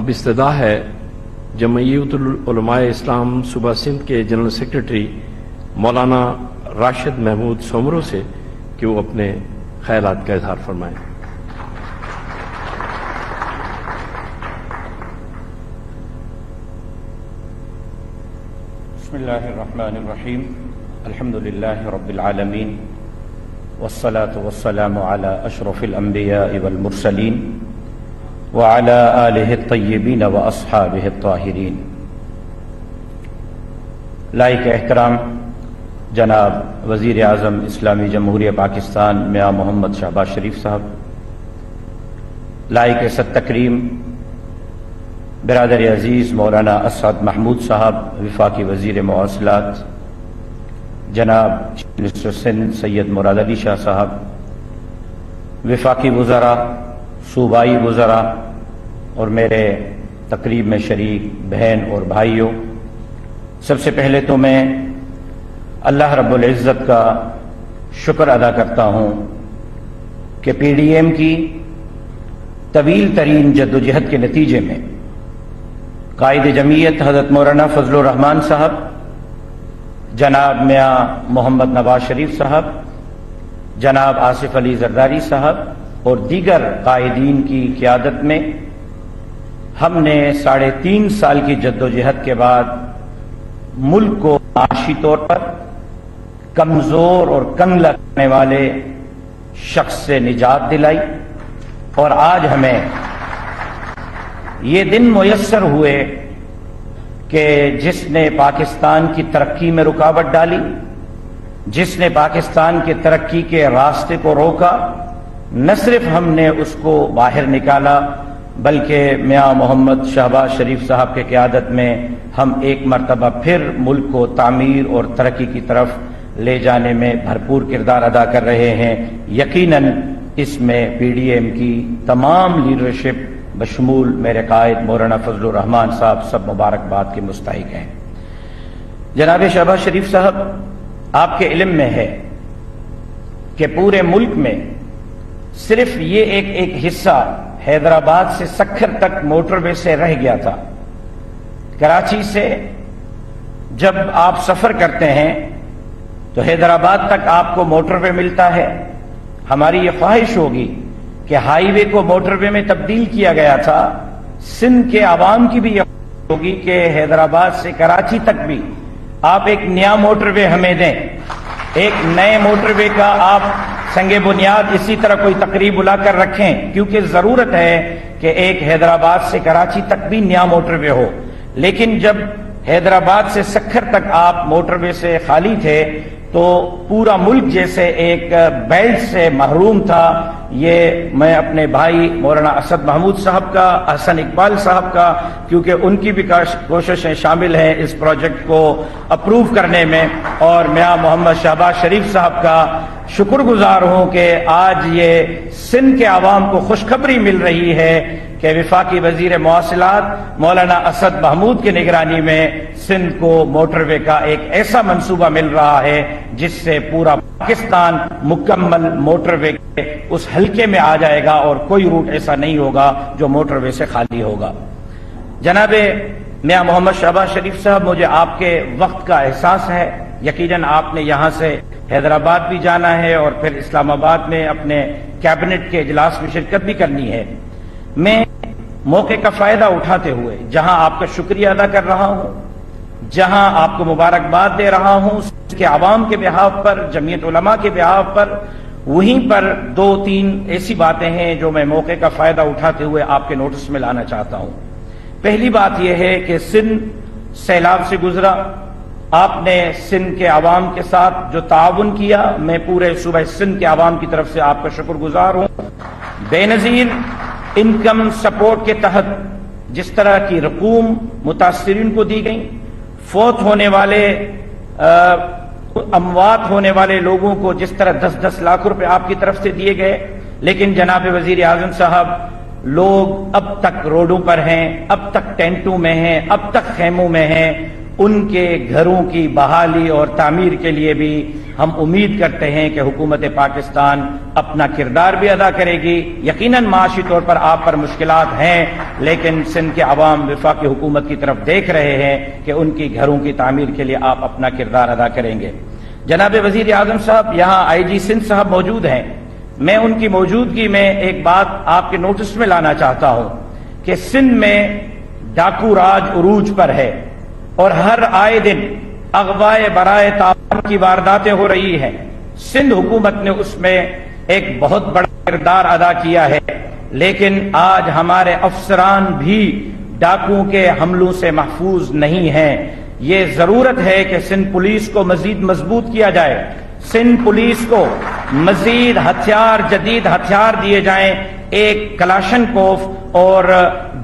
اب استدعا ہے جمعیت العلماء اسلام صوبہ سندھ کے جنرل سیکرٹری مولانا راشد محمود سومرو سے کہ وہ اپنے خیالات کا اظہار فرمائیں۔ بسم اللہ الرحمن الرحیم، الحمد للہ رب العالمین، والصلاة والسلام علی اشرف الانبیاء والمرسلین وعلی آلہ الطیبین واصحابہ الطاہرین۔ لائق احترام جناب وزیر اعظم اسلامی جمہوریہ پاکستان میاں محمد شہباز شریف صاحب، لائق صد تکریم برادر عزیز مولانا اسعد محمود صاحب وفاقی وزیر مواصلات، جناب چیف منسٹر سندھ سید مراد علی شاہ صاحب، وفاقی وزراء، صوبائی وزراء اور میرے تقریب میں شریک بہن اور بھائیوں، سب سے پہلے تو میں اللہ رب العزت کا شکر ادا کرتا ہوں کہ پی ڈی ایم کی طویل ترین جدوجہد کے نتیجے میں قائد جمعیت حضرت مولانا فضل الرحمان صاحب، جناب میاں محمد نواز شریف صاحب، جناب آصف علی زرداری صاحب اور دیگر قائدین کی قیادت میں ہم نے 3.5 سال کی جدوجہد کے بعد ملک کو معاشی طور پر کمزور اور کنگ لگنے والے شخص سے نجات دلائی، اور آج ہمیں یہ دن میسر ہوئے کہ جس نے پاکستان کی ترقی میں رکاوٹ ڈالی، جس نے پاکستان کی ترقی کے راستے کو روکا، نہ صرف ہم نے اس کو باہر نکالا بلکہ میاں محمد شہباز شریف صاحب کے قیادت میں ہم ایک مرتبہ پھر ملک کو تعمیر اور ترقی کی طرف لے جانے میں بھرپور کردار ادا کر رہے ہیں۔ یقیناً اس میں پی ڈی ایم کی تمام لیڈرشپ بشمول میرے قائد مولانا فضل الرحمان صاحب سب مبارکباد کے مستحق ہیں۔ جناب شہباز شریف صاحب، آپ کے علم میں ہے کہ پورے ملک میں صرف یہ ایک حصہ حیدرآباد سے سکھر تک موٹر وے سے رہ گیا تھا۔ کراچی سے جب آپ سفر کرتے ہیں تو حیدرآباد تک آپ کو موٹر وے ملتا ہے۔ ہماری یہ خواہش ہوگی کہ ہائی وے کو موٹر وے میں تبدیل کیا گیا تھا۔ سندھ کے عوام کی بھی یہ خواہش ہوگی کہ حیدرآباد سے کراچی تک بھی آپ ایک نیا موٹر وے ہمیں دیں، ایک نئے موٹر وے کا آپ سنگ بنیاد اسی طرح کوئی تقریب بلا کر رکھیں، کیونکہ ضرورت ہے کہ ایک حیدرآباد سے کراچی تک بھی نیا موٹر وے ہو۔ لیکن جب حیدرآباد سے سکھر تک آپ موٹر وے سے خالی تھے تو پورا ملک جیسے ایک بیلٹ سے محروم تھا۔ یہ میں اپنے بھائی مولانا اسد محمود صاحب کا، احسن اقبال صاحب کا، کیونکہ ان کی بھی کوششیں شامل ہیں اس پروجیکٹ کو اپروو کرنے میں، اور میاں محمد شہباز شریف صاحب کا شکر گزار ہوں کہ آج یہ سندھ کے عوام کو خوشخبری مل رہی ہے کہ وفاقی وزیر مواصلات مولانا اسد محمود کی نگرانی میں سندھ کو موٹر وے کا ایک ایسا منصوبہ مل رہا ہے جس سے پورا پاکستان مکمل موٹر وے کے اس حلقے میں آ جائے گا، اور کوئی روٹ ایسا نہیں ہوگا جو موٹر وے سے خالی ہوگا۔ جناب میاں محمد شہباز شریف صاحب، مجھے آپ کے وقت کا احساس ہے۔ یقیناً آپ نے یہاں سے حیدرآباد بھی جانا ہے اور پھر اسلام آباد میں اپنے کیبنٹ کے اجلاس میں شرکت بھی کرنی ہے۔ میں موقع کا فائدہ اٹھاتے ہوئے جہاں آپ کا شکریہ ادا کر رہا ہوں، جہاں آپ کو مبارکباد دے رہا ہوں اس کے عوام کے بہاف پر، جمعیت علماء کے بہاف پر، وہیں پر 2-3 ایسی باتیں ہیں جو میں موقع کا فائدہ اٹھاتے ہوئے آپ کے نوٹس میں لانا چاہتا ہوں۔ پہلی بات یہ ہے کہ سندھ سیلاب سے گزرا، آپ نے سندھ کے عوام کے ساتھ جو تعاون کیا، میں پورے صوبہ سندھ کے عوام کی طرف سے آپ کا شکر گزار ہوں۔ بے نظیر انکم سپورٹ کے تحت جس طرح کی رقوم متاثرین کو دی گئی، فوت ہونے والے اموات ہونے والے لوگوں کو جس طرح 10-10 لاکھ روپے آپ کی طرف سے دیے گئے، لیکن جناب وزیر اعظم صاحب، لوگ اب تک روڈوں پر ہیں، اب تک ٹینٹوں میں ہیں، اب تک خیموں میں ہیں، ان کے گھروں کی بحالی اور تعمیر کے لیے بھی ہم امید کرتے ہیں کہ حکومت پاکستان اپنا کردار بھی ادا کرے گی۔ یقیناً معاشی طور پر آپ پر مشکلات ہیں، لیکن سندھ کے عوام وفاقی حکومت کی طرف دیکھ رہے ہیں کہ ان کی گھروں کی تعمیر کے لیے آپ اپنا کردار ادا کریں گے۔ جناب وزیر اعظم صاحب، یہاں آئی جی سندھ صاحب موجود ہیں۔ میں ان کی موجودگی میں ایک بات آپ کے نوٹس میں لانا چاہتا ہوں کہ سندھ میں ڈاکو راج عروج پر ہے اور ہر آئے دن اغوائے برائے تعاون کی وارداتیں ہو رہی ہیں۔ سندھ حکومت نے اس میں ایک بہت بڑا کردار ادا کیا ہے، لیکن آج ہمارے افسران بھی ڈاکوؤں کے حملوں سے محفوظ نہیں ہیں۔ یہ ضرورت ہے کہ سندھ پولیس کو مزید مضبوط کیا جائے، سندھ پولیس کو مزید ہتھیار، جدید ہتھیار دیے جائیں۔ ایک کلاشن کوف اور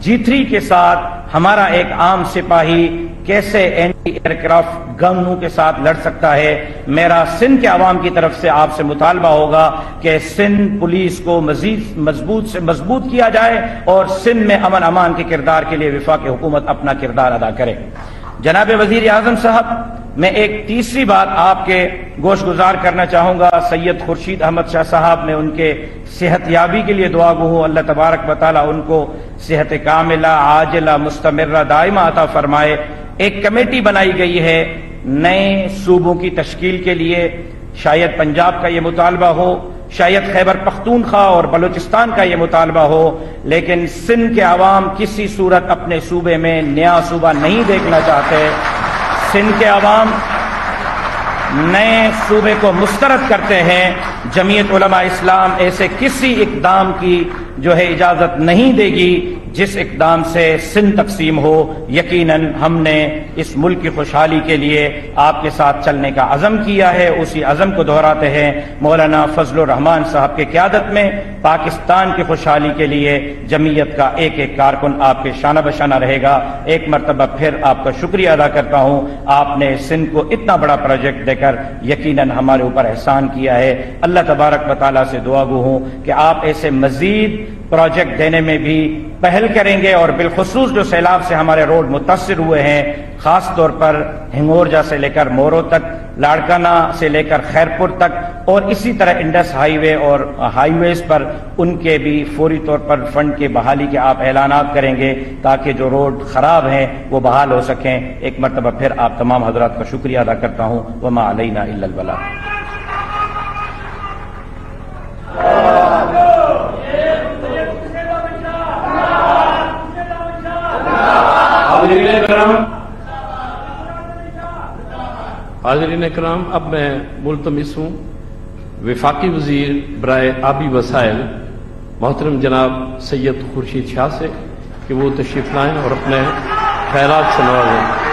G3 کے ساتھ ہمارا ایک عام سپاہی کیسے اینٹی ایئر کرافٹ گنوں کے ساتھ لڑ سکتا ہے؟ میرا سندھ کے عوام کی طرف سے آپ سے مطالبہ ہوگا کہ سندھ پولیس کو مزید مضبوط کیا جائے اور سندھ میں امن امان کے کردار کے لیے وفاقی حکومت اپنا کردار ادا کرے۔ جناب وزیر اعظم صاحب، میں ایک تیسری بات آپ کے گوش گزار کرنا چاہوں گا۔ سید خورشید احمد شاہ صاحب، میں ان کے صحت یابی کے لیے دعا گو ہوں، اللہ تبارک و تعالی ان کو صحت کاملہ، عاجلہ، مستمرہ، دائمہ عطا فرمائے۔ ایک کمیٹی بنائی گئی ہے نئے صوبوں کی تشکیل کے لیے، شاید پنجاب کا یہ مطالبہ ہو، شاید خیبر پختونخوا اور بلوچستان کا یہ مطالبہ ہو، لیکن سندھ کے عوام کسی صورت اپنے صوبے میں نیا صوبہ نہیں دیکھنا چاہتے۔ سندھ کے عوام نئے صوبے کو مسترد کرتے ہیں۔ جمعیت علماء اسلام ایسے کسی اقدام کی جو ہے اجازت نہیں دے گی جس اقدام سے سندھ تقسیم ہو۔ یقیناً ہم نے اس ملک کی خوشحالی کے لیے آپ کے ساتھ چلنے کا عزم کیا ہے، اسی عزم کو دہراتے ہیں۔ مولانا فضل الرحمان صاحب کی قیادت میں پاکستان کی خوشحالی کے لیے جمعیت کا ایک ایک کارکن آپ کے شانہ بشانہ رہے گا۔ ایک مرتبہ پھر آپ کا شکریہ ادا کرتا ہوں، آپ نے سندھ کو اتنا بڑا پروجیکٹ دے کر یقیناً ہمارے اوپر احسان کیا ہے۔ اللہ تبارک و تعالیٰ سے دعا گو ہوں کہ آپ ایسے مزید پروجیکٹ دینے میں بھی پہل کریں گے، اور بالخصوص جو سیلاب سے ہمارے روڈ متاثر ہوئے ہیں، خاص طور پر ہنگورجا سے لے کر مورو تک، لاڑکانہ سے لے کر خیرپور تک، اور اسی طرح انڈس ہائی وے اور ہائی ویز پر ان کے بھی فوری طور پر فنڈ کے بحالی کے آپ اعلانات کریں گے تاکہ جو روڈ خراب ہیں وہ بحال ہو سکیں۔ ایک مرتبہ پھر آپ تمام حضرات کا شکریہ ادا کرتا ہوں۔ وما علینا الا البلاغ۔ حاضرین کرام، اب میں ملتمس ہوں وفاقی وزیر برائے آبی وسائل محترم جناب سید خورشید شاہ سے کہ وہ تشریف لائیں اور اپنے خیرات سے نوازیں۔